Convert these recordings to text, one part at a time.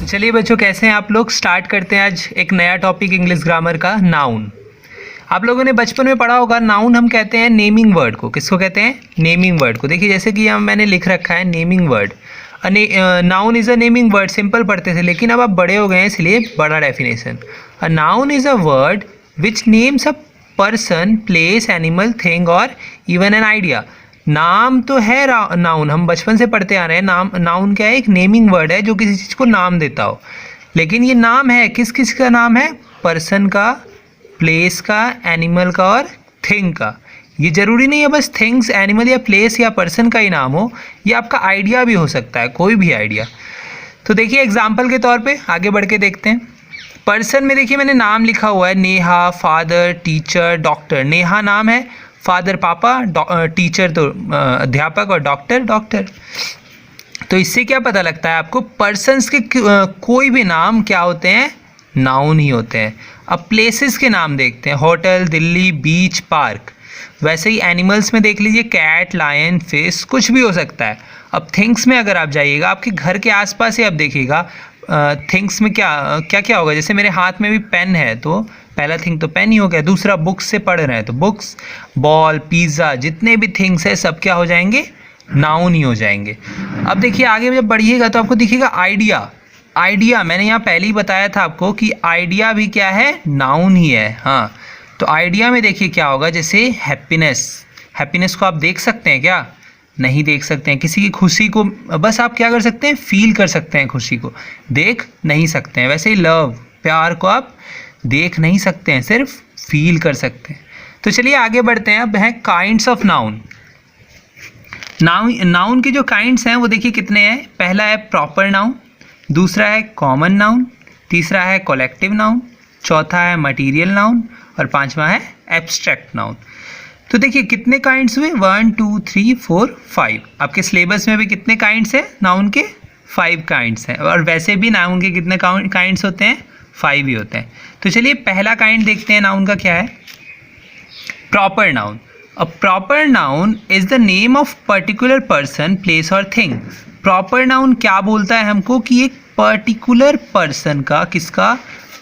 चलिए बच्चों, कैसे हैं आप लोग। स्टार्ट करते हैं आज एक नया टॉपिक इंग्लिश ग्रामर का, नाउन। आप लोगों ने बचपन में पढ़ा होगा, नाउन हम कहते हैं नेमिंग वर्ड को। किसको कहते हैं? नेमिंग वर्ड को। देखिए जैसे कि यहाँ मैंने लिख रखा है naming word. Noun is a naming word, simple पढ़ते थे, लेकिन अब आप बड़े हो गए हैं इसलिए बड़ा definition. A noun is a word which names a person, place, animal, thing और इवन एन आइडिया। नाम तो है नाउन, हम बचपन से पढ़ते आ रहे हैं। नाउन क्या है? एक नेमिंग वर्ड है जो किसी चीज़ को नाम देता हो। लेकिन ये नाम है किस किस का नाम है? पर्सन का, प्लेस का, एनिमल का और थिंग का। ये ज़रूरी नहीं है बस थिंग्स, एनिमल या प्लेस या पर्सन का ही नाम हो, ये आपका आइडिया भी हो सकता है, कोई भी आइडिया। तो देखिए एग्जाम्पल के तौर पे आगे बढ़ के देखते हैं। पर्सन में देखिए मैंने नाम लिखा हुआ है, Neha, father, teacher, doctor. Neha नाम है, फादर पापा, टीचर तो अध्यापक और डॉक्टर। तो इससे क्या पता लगता है आपको? पर्सन्स के कोई भी नाम क्या होते हैं? नाउन ही होते हैं। अब प्लेसेस के नाम देखते हैं, होटल, दिल्ली, बीच, पार्क। वैसे ही एनिमल्स में देख लीजिए, कैट, लायन, फिश, कुछ भी हो सकता है। अब थिंग्स में अगर आप जाइएगा, आपके घर के आसपास ही आप देखिएगा, थिंग्स में क्या होगा। जैसे मेरे हाथ में भी पेन है, तो पहला थिंग तो पेन ही हो गया। दूसरा बुक्स से पढ़ रहे हैं तो बुक्स, बॉल, पिज़्ज़ा, जितने भी थिंग्स है सब क्या हो जाएंगे? नाउन ही हो जाएंगे। अब देखिए आगे जब बढ़िएगा तो आपको दिखेगा आइडिया। मैंने यहाँ पहले ही बताया था आपको कि आइडिया भी क्या है? नाउन ही है। हाँ, तो आइडिया में देखिए क्या होगा, जैसे हैप्पीनेस को आप देख सकते हैं क्या? नहीं देख सकते हैं। किसी की खुशी को बस आप क्या कर सकते हैं? फील कर सकते हैं, खुशी को देख नहीं सकते हैं। वैसे ही लव, प्यार को आप देख नहीं सकते हैं, सिर्फ फील कर सकते हैं। तो चलिए आगे बढ़ते हैं। अब हैं काइंड्स ऑफ नाउन। नाउन के जो काइंड्स हैं वो देखिए कितने हैं। पहला है प्रॉपर नाउन, दूसरा है कॉमन नाउन, तीसरा है कलेक्टिव नाउन, चौथा है मटीरियल नाउन और पांचवा है एब्स्ट्रैक्ट नाउन। तो देखिए कितने काइंड्स हुए? 1 2 3 4 5। आपके सिलेबस में भी कितने काइंड्स हैं नाउन के? 5 काइंड्स हैं। और वैसे भी नाउन के कितने काइंड्स होते हैं? 5 ही होते हैं। तो चलिए पहला काइंड देखते हैं नाउन का क्या है। Proper noun. A proper noun is the name of particular person, place और थिंग। प्रॉपर नाउन क्या बोलता है हमको कि एक पर्टिकुलर पर्सन का, किसका?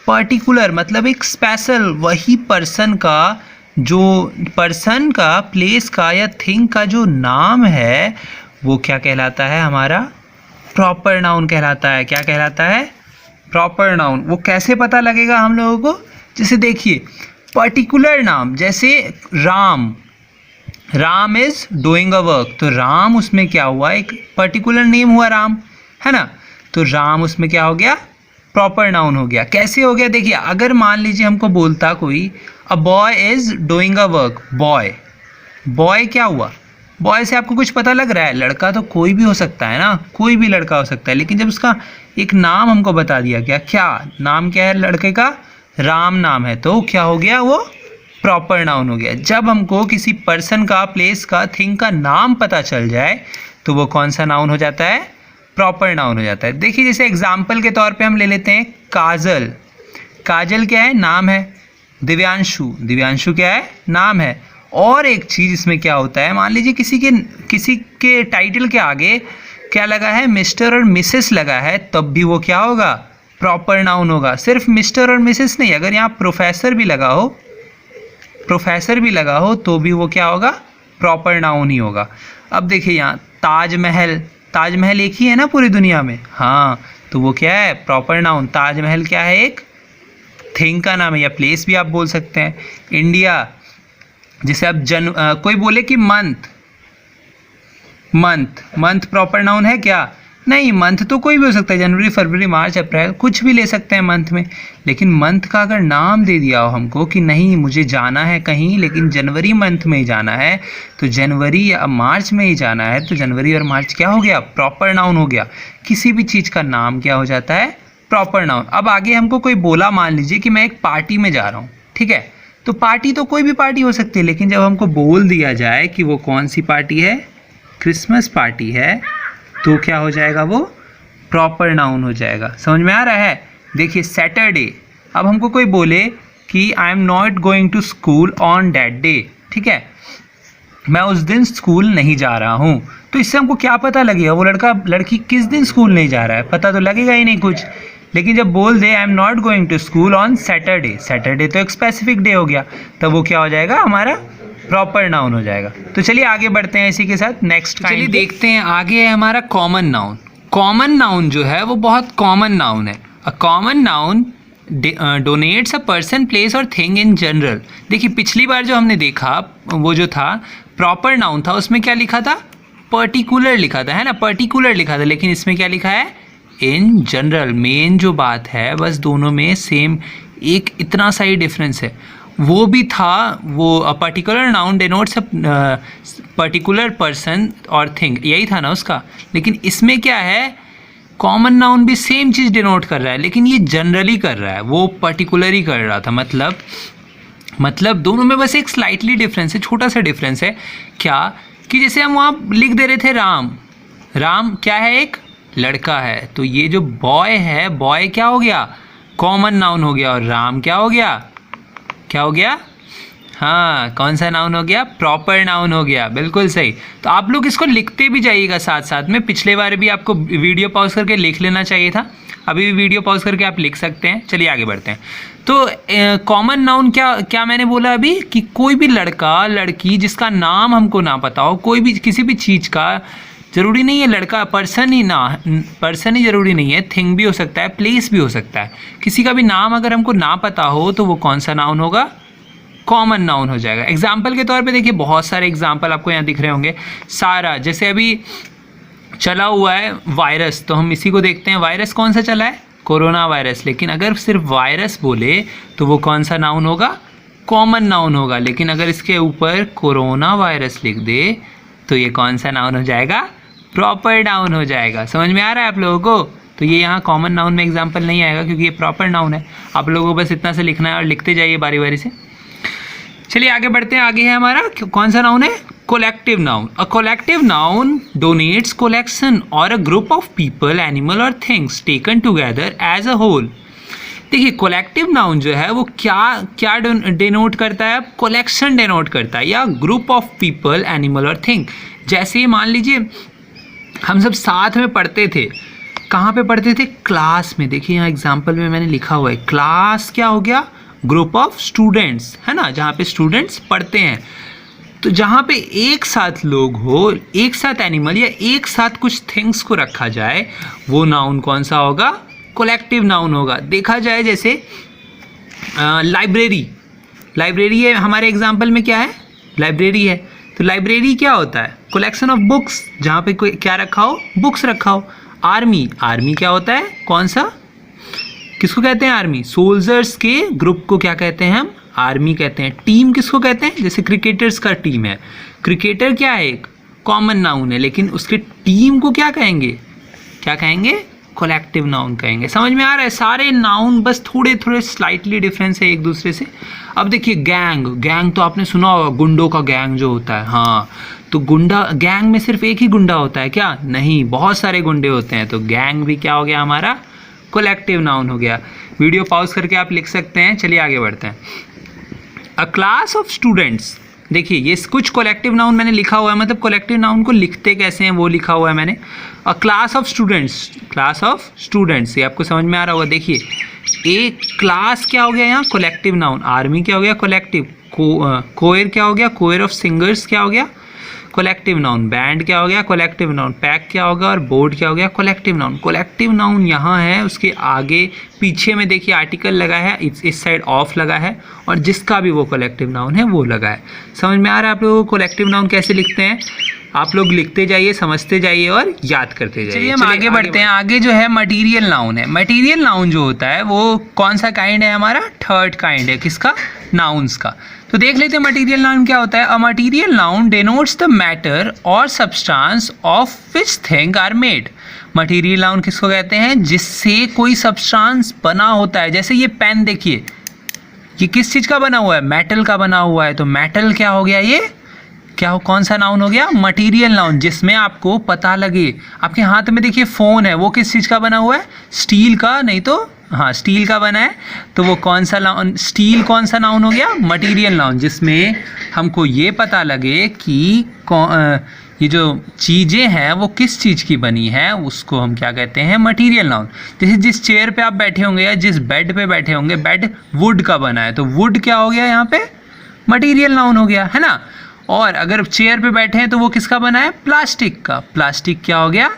पर्टिकुलर मतलब एक स्पेशल, वही पर्सन का, जो पर्सन का, प्लेस का या थिंग का जो नाम है वो क्या कहलाता है? हमारा प्रॉपर नाउन कहलाता है। क्या कहलाता है? Proper noun. वो कैसे पता लगेगा हम लोगों को? जैसे देखिए पर्टिकुलर नाम, जैसे Ram is doing a work, तो राम उसमें क्या हुआ? एक पर्टिकुलर नेम हुआ राम, है ना। तो राम उसमें क्या हो गया? प्रॉपर नाउन हो गया। कैसे हो गया? देखिए अगर मान लीजिए हमको बोलता कोई, a boy is doing a work, boy क्या हुआ? बॉय से आपको कुछ पता लग रहा है? लड़का तो कोई भी हो सकता है ना, कोई भी लड़का हो सकता है। लेकिन जब उसका एक नाम हमको बता दिया गया, क्या नाम क्या है लड़के का? राम नाम है, तो क्या हो गया? वो प्रॉपर नाउन हो गया। जब हमको किसी पर्सन का, प्लेस का, थिंग का नाम पता चल जाए तो वो कौन सा नाउन हो जाता है? प्रॉपर नाउन हो जाता है। देखिए जैसे एग्जाम्पल के तौर पे हम ले लेते हैं काजल। काजल क्या है? नाम है। दिव्यांशु क्या है? नाम है। और एक चीज़ इसमें क्या होता है, मान लीजिए किसी के टाइटल के आगे क्या लगा है? मिस्टर और मिसेस लगा है, तब भी वो क्या होगा? प्रॉपर नाउन होगा। सिर्फ मिस्टर और मिसेस नहीं, अगर यहाँ प्रोफेसर भी लगा हो तो भी वो क्या होगा? प्रॉपर नाउन ही होगा। अब देखिए यहाँ ताजमहल एक ही है ना पूरी दुनिया में, हाँ, तो वो क्या है? Proper noun. ताजमहल क्या है? एक थिंग का नाम है, या प्लेस भी आप बोल सकते हैं। इंडिया, जैसे अब कोई बोले कि मंथ प्रॉपर नाउन है क्या? नहीं, मंथ तो कोई भी हो सकता है, जनवरी, फरवरी, मार्च, अप्रैल, कुछ भी ले सकते हैं मंथ में। लेकिन मंथ का अगर नाम दे दिया हो हमको कि नहीं मुझे जाना है कहीं, लेकिन जनवरी मंथ में ही जाना है, तो जनवरी या मार्च में ही जाना है, तो जनवरी और मार्च क्या हो गया? प्रॉपर नाउन हो गया। किसी भी चीज़ का नाम क्या हो जाता है? Proper noun. अब आगे हमको कोई बोला, मान लीजिए कि मैं एक पार्टी में जा रहा हूँ, ठीक है, तो पार्टी तो कोई भी पार्टी हो सकती है, लेकिन जब हमको बोल दिया जाए कि वो कौन सी पार्टी है? क्रिसमस पार्टी है, तो क्या हो जाएगा? वो प्रॉपर नाउन हो जाएगा। समझ में आ रहा है? देखिए सैटरडे, अब हमको कोई बोले कि I am not going to school on that day, ठीक है, मैं उस दिन स्कूल नहीं जा रहा हूँ, तो इससे हमको क्या पता लगेगा? वो लड़की किस दिन स्कूल नहीं जा रहा है? पता तो लगेगा ही नहीं कुछ। लेकिन जब बोल दे I am not going to school on Saturday, Saturday तो एक स्पेसिफिक डे हो गया, तब वो क्या हो जाएगा, हमारा प्रॉपर नाउन हो जाएगा। तो चलिए आगे बढ़ते हैं इसी के साथ नेक्स्ट। चलिए देखते हैं आगे है हमारा कॉमन नाउन। कॉमन नाउन जो है वो बहुत कॉमन नाउन है। A common noun denotes a person, place और थिंग इन जनरल। देखिए पिछली बार जो हमने देखा वो जो था प्रॉपर नाउन था, उसमें क्या लिखा था, पर्टिकुलर लिखा था, है ना, पर्टिकुलर लिखा था। लेकिन इसमें क्या लिखा है, इन जनरल। मेन जो बात है बस दोनों में सेम एक इतना सा ही डिफरेंस है। वो भी था, वो a particular noun denotes a particular person और थिंग, यही था ना उसका। लेकिन इसमें क्या है, कॉमन नाउन भी सेम चीज़ डिनोट कर रहा है, लेकिन ये जनरली कर रहा है, वो पर्टिकुलर ही कर रहा था। मतलब दोनों में बस एक स्लाइटली डिफरेंस है, छोटा सा डिफरेंस है। क्या कि जैसे हम वहाँ लिख दे रहे थे राम, राम क्या है, एक लड़का है, तो ये जो बॉय है, बॉय क्या हो गया, कॉमन नाउन हो गया, और राम क्या हो गया, क्या हो गया, हाँ कौन सा नाउन हो गया, प्रॉपर नाउन हो गया। बिल्कुल सही। तो आप लोग इसको लिखते भी जाइएगा साथ साथ में। पिछले बार भी आपको वीडियो पॉज करके लिख लेना चाहिए था, अभी भी वीडियो पॉज करके आप लिख सकते हैं। चलिए आगे बढ़ते हैं। तो कॉमन नाउन क्या मैंने बोला अभी, कि कोई भी लड़का लड़की जिसका नाम हमको ना पता हो, कोई भी किसी भी चीज़ का, ज़रूरी नहीं है लड़का, पर्सन ही ज़रूरी नहीं है, थिंग भी हो सकता है, प्लेस भी हो सकता है। किसी का भी नाम अगर हमको ना पता हो तो वो कौन सा नाउन होगा, कॉमन नाउन हो जाएगा। एग्जाम्पल के तौर पे देखिए, बहुत सारे एग्जाम्पल आपको यहाँ दिख रहे होंगे। सारा, जैसे अभी चला हुआ है वायरस, तो हम इसी को देखते हैं। वायरस कौन सा चला है, कोरोना वायरस। लेकिन अगर सिर्फ वायरस बोले तो वो कौन सा नाउन होगा, कॉमन नाउन होगा। लेकिन अगर इसके ऊपर कोरोना वायरस लिख दे तो ये कौन सा नाउन हो जाएगा, प्रॉपर नाउन हो जाएगा। समझ में आ रहा है आप लोगों को। तो ये यहाँ कॉमन नाउन में एग्जाम्पल नहीं आएगा, क्योंकि ये प्रॉपर नाउन है। आप लोगों को बस इतना से लिखना है और लिखते जाइए बारी बारी से। चलिए आगे बढ़ते हैं। आगे है हमारा कौन सा नाउन है, collective noun. A collective noun denotes collection और a group of people, animal और things taken together as a whole. देखिए कोलेक्टिव नाउन जो है वो क्या डिनोट करता है, कोलेक्शन डिनोट करता है, या ग्रुप ऑफ पीपल, एनिमल और थिंग। जैसे मान लीजिए हम सब साथ में पढ़ते थे, कहाँ पे पढ़ते थे, क्लास में। देखिए यहाँ एग्जाम्पल में मैंने लिखा हुआ है, क्लास क्या हो गया, ग्रुप ऑफ स्टूडेंट्स, है ना, जहाँ पे स्टूडेंट्स पढ़ते हैं। तो जहाँ पे एक साथ लोग हो, एक साथ एनिमल या एक साथ कुछ थिंग्स को रखा जाए, वो नाउन कौन सा होगा, कोलेक्टिव नाउन होगा। देखा जाए जैसे लाइब्रेरी है हमारे एग्जाम्पल में, क्या है, लाइब्रेरी है। तो लाइब्रेरी क्या होता है, कलेक्शन ऑफ बुक्स, जहाँ पे कोई क्या रखा हो, बुक्स रखा हो। आर्मी क्या होता है, कौन सा, किसको कहते हैं, आर्मी, सोल्जर्स के ग्रुप को क्या कहते हैं हम, आर्मी कहते हैं। टीम किसको कहते हैं, जैसे क्रिकेटर्स का टीम है, क्रिकेटर क्या है, एक कॉमन नाउन है, लेकिन उसके टीम को क्या कहेंगे, कोलेक्टिव नाउन कहेंगे। समझ में आ रहा है, सारे नाउन बस थोड़े थोड़े स्लाइटली डिफरेंस है एक दूसरे से। अब देखिए गैंग तो आपने सुना होगा, गुंडों का गैंग जो होता है, हाँ, तो गैंग में सिर्फ एक ही गुंडा होता है क्या, नहीं, बहुत सारे गुंडे होते हैं। तो गैंग भी क्या हो गया हमारा, कोलेक्टिव नाउन हो गया। वीडियो पॉज करके आप लिख सकते हैं। चलिए आगे बढ़ते हैं। अ क्लास ऑफ स्टूडेंट्स, देखिए ये कुछ कोलेक्टिव नाउन मैंने लिखा हुआ है, मतलब कोलेक्टिव नाउन को लिखते कैसे हैं वो लिखा हुआ है मैंने। अ क्लास ऑफ स्टूडेंट्स, ये आपको समझ में आ रहा होगा। देखिए एक क्लास क्या हो गया यहाँ, कोलेक्टिव नाउन। आर्मी क्या हो गया, कोलेक्टिव। कोयर क्या हो गया, कोयर ऑफ सिंगर्स क्या हो गया, कोलेक्टिव नाउन। बैंड क्या हो गया, कोलेक्टिव नाउन। पैक क्या होगा, और बोर्ड क्या हो गया, कोलेक्टिव नाउन। कोलेक्टिव नाउन यहाँ है, उसके आगे पीछे में देखिए आर्टिकल लगा है, इस साइड ऑफ लगा है, और जिसका भी वो कोलेक्टिव नाउन है वो लगा है। समझ में आ रहा है आप लोगों को कोलेक्टिव नाउन कैसे लिखते हैं। आप लोग लिखते जाइए, समझते जाइए और याद करते जाइए। हम आगे बढ़ते हैं। आगे जो है मटीरियल नाउन है। मटीरियल नाउन जो होता है वो कौन सा काइंड है हमारा, थर्ड काइंड है, किसका, नाउन्स का। तो देख लेते हैं मटीरियल नाउन क्या होता है। A material noun denotes the matter और substance of which thing are made. Material noun किसको कहते हैं, जिससे कोई सब्सटेंस बना होता है। जैसे ये पेन देखिए, ये किस चीज़ का बना हुआ है, मेटल का बना हुआ है। तो मेटल क्या हो गया, ये क्या हो, कौन सा नाउन हो गया, मटीरियल नाउन। जिसमें आपको पता लगे, आपके हाथ में देखिए फ़ोन है, वो किस चीज़ का बना हुआ है, स्टील का, नहीं तो हाँ स्टील का बना है। तो वो कौन सा नाउन, स्टील कौन सा नाउन हो गया, मटीरियल नाउन। जिसमें हमको ये पता लगे कि ये जो चीज़ें हैं वो किस चीज़ की बनी है उसको हम क्या कहते हैं, मटेरियल नाउन। जैसे जिस चेयर पे आप बैठे होंगे या जिस बेड पे बैठे होंगे, बेड वुड का बना है तो वुड क्या हो गया यहाँ पे, मटेरियल नाउन हो गया, है ना। और अगर चेयर पे बैठे हैं तो वो किसका बना है, प्लास्टिक का, प्लास्टिक क्या हो गया,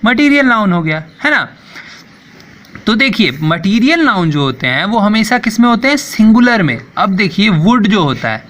मटेरियल नाउन हो गया, है ना। तो देखिए मटेरियल नाउन जो होते हैं वो हमेशा किस में होते हैं, सिंगुलर में। अब देखिए वुड जो होता है,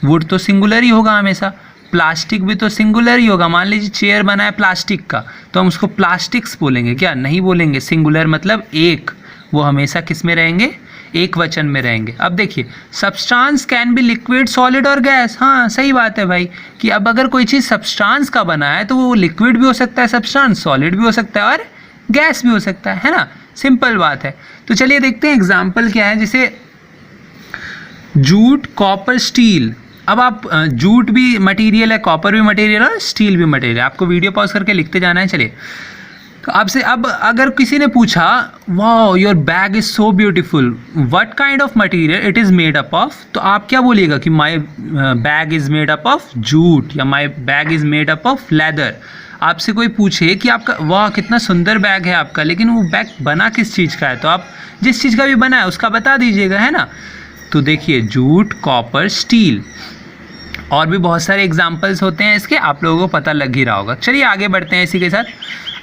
वुड तो सिंगुलर ही होगा हमेशा, प्लास्टिक भी तो सिंगुलर ही होगा। मान लीजिए चेयर बना है प्लास्टिक का तो हम उसको प्लास्टिक्स बोलेंगे क्या, नहीं बोलेंगे, सिंगुलर मतलब एक, वो हमेशा किस में रहेंगे, एक वचन में रहेंगे। अब देखिए substance can be liquid, solid और गैस, हाँ सही बात है भाई, कि अब अगर कोई चीज़ सब्सटेंस का बना है तो वो लिक्विड भी हो सकता है, सब्सटेंस सॉलिड भी हो सकता है और गैस भी हो सकता है ना, सिंपल बात है। तो चलिए देखते हैं एग्जाम्पल क्या है, जैसे जूट, कॉपर, स्टील। अब आप जूट भी मटेरियल है, कॉपर भी मटेरियल है और स्टील भी मटेरियल है, आपको वीडियो पॉज करके लिखते जाना है। चलिए तो आपसे अब अगर किसी ने पूछा wow your bag is so beautiful, what kind of material it is made up of, तो आप क्या बोलिएगा कि my bag is made up of jute या my bag is made up of leather. आपसे कोई पूछे कि आपका वाह कितना सुंदर बैग है आपका, लेकिन वो बैग बना किस चीज़ का है, तो आप जिस चीज़ का भी बना है उसका बता दीजिएगा, है ना। तो देखिए जूट, कॉपर, स्टील, और भी बहुत सारे एग्जाम्पल्स होते हैं इसके, आप लोगों को पता लग ही रहा होगा। चलिए आगे बढ़ते हैं इसी के साथ।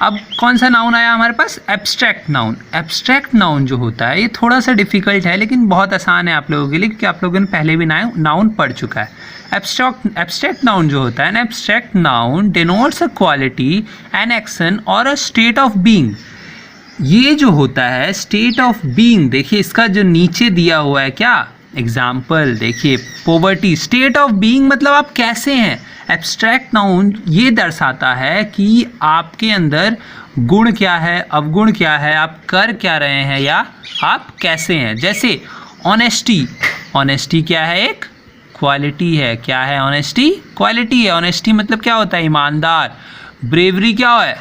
अब कौन सा नाउन आया हमारे पास, एब्स्ट्रैक्ट नाउन। एब्स्ट्रैक्ट नाउन जो होता है ये थोड़ा सा डिफिकल्ट है लेकिन बहुत आसान है आप लोगों के लिए, क्योंकि आप लोगों ने पहले भी नाउन पढ़ चुका है। एब्स्ट्रैक्ट नाउन जो होता है, an abstract noun denotes a quality, an action और अ स्टेट ऑफ बीइंग। ये जो होता है स्टेट ऑफ बीइंग, देखिए इसका जो नीचे दिया हुआ है क्या एग्जाम्पल, देखिए पॉवर्टी, स्टेट ऑफ बीइंग मतलब आप कैसे हैं। एब्स्ट्रैक्ट नाउन ये दर्शाता है कि आपके अंदर गुण क्या है, अवगुण क्या है, आप कर क्या रहे हैं या आप कैसे हैं। जैसे ऑनेस्टी, ऑनेस्टी क्या है, एक क्वालिटी है, क्या है ऑनेस्टी, क्वालिटी है। ऑनेस्टी मतलब क्या होता है, ईमानदार। ब्रेवरी क्या है,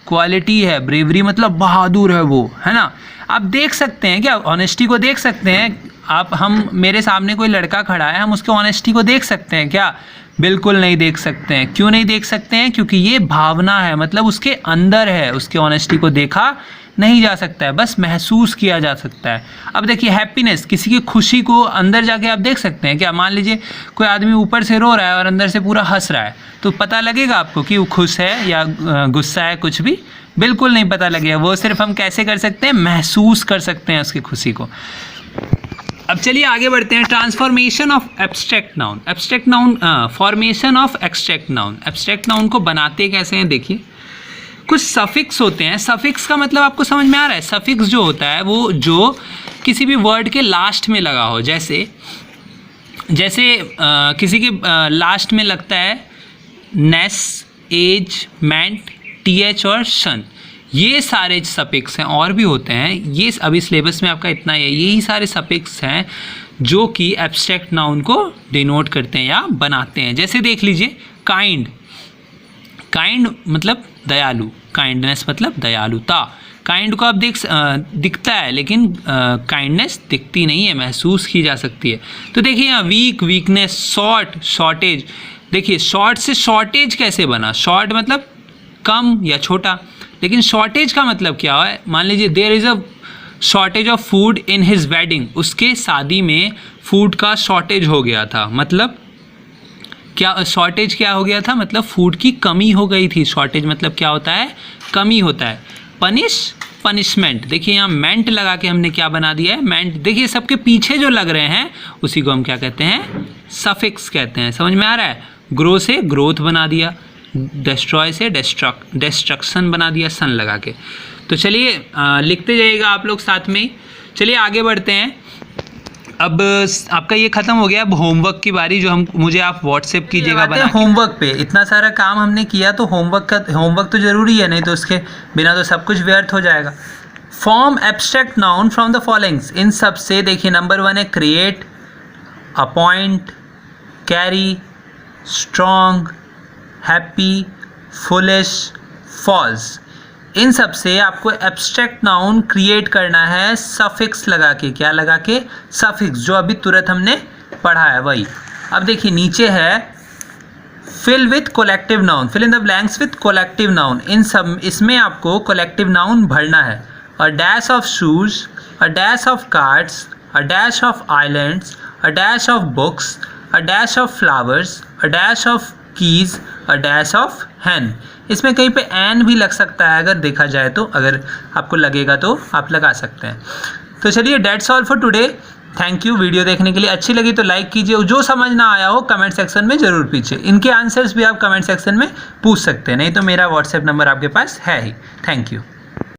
क्वालिटी है, ब्रेवरी मतलब बहादुर है वो, है ना। आप देख सकते हैं क्या, ऑनेस्टी को देख सकते हैं आप, हम मेरे सामने कोई लड़का खड़ा है, हम उसके ऑनेस्टी को देख सकते हैं क्या, बिल्कुल नहीं देख सकते हैं। क्यों नहीं देख सकते हैं, क्योंकि ये भावना है, मतलब उसके अंदर है, उसके ऑनेस्टी को देखा नहीं जा सकता है, बस महसूस किया जा सकता है। अब देखिए हैप्पीनेस, किसी की खुशी को अंदर जाके आप देख सकते हैं क्या, मान लीजिए कोई आदमी ऊपर से रो रहा है और अंदर से पूरा हंस रहा है, तो पता लगेगा आपको कि वो खुश है या गुस्सा है, कुछ भी बिल्कुल नहीं पता लगेगा। वो सिर्फ हम कैसे कर सकते हैं, महसूस कर सकते हैं उसकी खुशी को। अब चलिए आगे बढ़ते हैं, transformation of abstract noun. Abstract noun, formation of abstract noun. Abstract noun को बनाते कैसे हैं, देखिए कुछ सफिक्स होते हैं। सफिक्स का मतलब आपको समझ में आ रहा है, सफिक्स जो होता है वो जो किसी भी वर्ड के लास्ट में लगा हो, जैसे किसी के लास्ट में लगता है नेस, एज, मेंट, टीएच और शन, ये सारे सफिक्स हैं, और भी होते हैं, ये अभी सिलेबस में आपका इतना ही है। यही सारे सफिक्स हैं जो कि एब्स्ट्रैक्ट नाउन को डिनोट करते हैं या बनाते हैं। जैसे देख लीजिए काइंड, काइंड मतलब दयालु, काइंडनेस मतलब दयालुता। काइंड को आप दिखता है लेकिन काइंडनेस दिखती नहीं है, महसूस की जा सकती है। तो देखिए यहाँ वीक, वीकनेस, शॉर्ट, शॉर्टेज। देखिए शॉर्ट से शॉर्टेज कैसे बना, शॉर्ट मतलब कम या छोटा, लेकिन शॉर्टेज का मतलब क्या है, मान लीजिए there is a shortage of food in his wedding, उसके शादी में फूड का शॉर्टेज हो गया था, मतलब क्या शॉर्टेज क्या हो गया था, मतलब फूड की कमी हो गई थी। शॉर्टेज मतलब क्या होता है, कमी होता है। पनिश, पनिशमेंट, देखिए यहाँ मेंट लगा के हमने क्या बना दिया है, मेंट। देखिए सबके पीछे जो लग रहे हैं उसी को हम क्या कहते हैं, सफिक्स कहते हैं। समझ में आ रहा है, ग्रो से ग्रोथ बना दिया, डिस्ट्रॉय से डिस्ट्रक्शन बना दिया सन लगा के। तो चलिए लिखते जाइएगा आप लोग साथ में। चलिए आगे बढ़ते हैं। अब आपका ये ख़त्म हो गया, अब होमवर्क की बारी, जो मुझे आप व्हाट्सएप कीजिएगा बना। होमवर्क पे इतना सारा काम हमने किया तो होमवर्क तो ज़रूरी है, नहीं तो उसके बिना तो सब कुछ व्यर्थ हो जाएगा। Form abstract noun from the followings, इन सब से देखिए नंबर 1 है create, appoint, carry, strong, happy, foolish, false. इन सब से आपको एब्स्ट्रैक्ट नाउन क्रिएट करना है सफिक्स लगा के, क्या लगा के, सफिक्स, जो अभी तुरंत हमने पढ़ा है वही। अब देखिए नीचे है fill with collective noun, fill in the blanks with collective noun. इन सब इसमें आपको कोलेक्टिव नाउन भरना है। A dash of shoes, a dash of cards, a dash of islands, a dash of books, a dash of flowers, a dash of keys, a dash of hen. इसमें कहीं पे N भी लग सकता है, अगर देखा जाए तो, अगर आपको लगेगा तो आप लगा सकते हैं। तो चलिए, that's all for today. Thank you video देखने के लिए। अच्छी लगी तो लाइक कीजिए, जो समझ ना आया हो कमेंट सेक्शन में ज़रूर पूछिए। इनके आंसर्स भी आप कमेंट सेक्शन में पूछ सकते हैं, नहीं तो मेरा व्हाट्सएप नंबर आपके पास है ही। Thank you.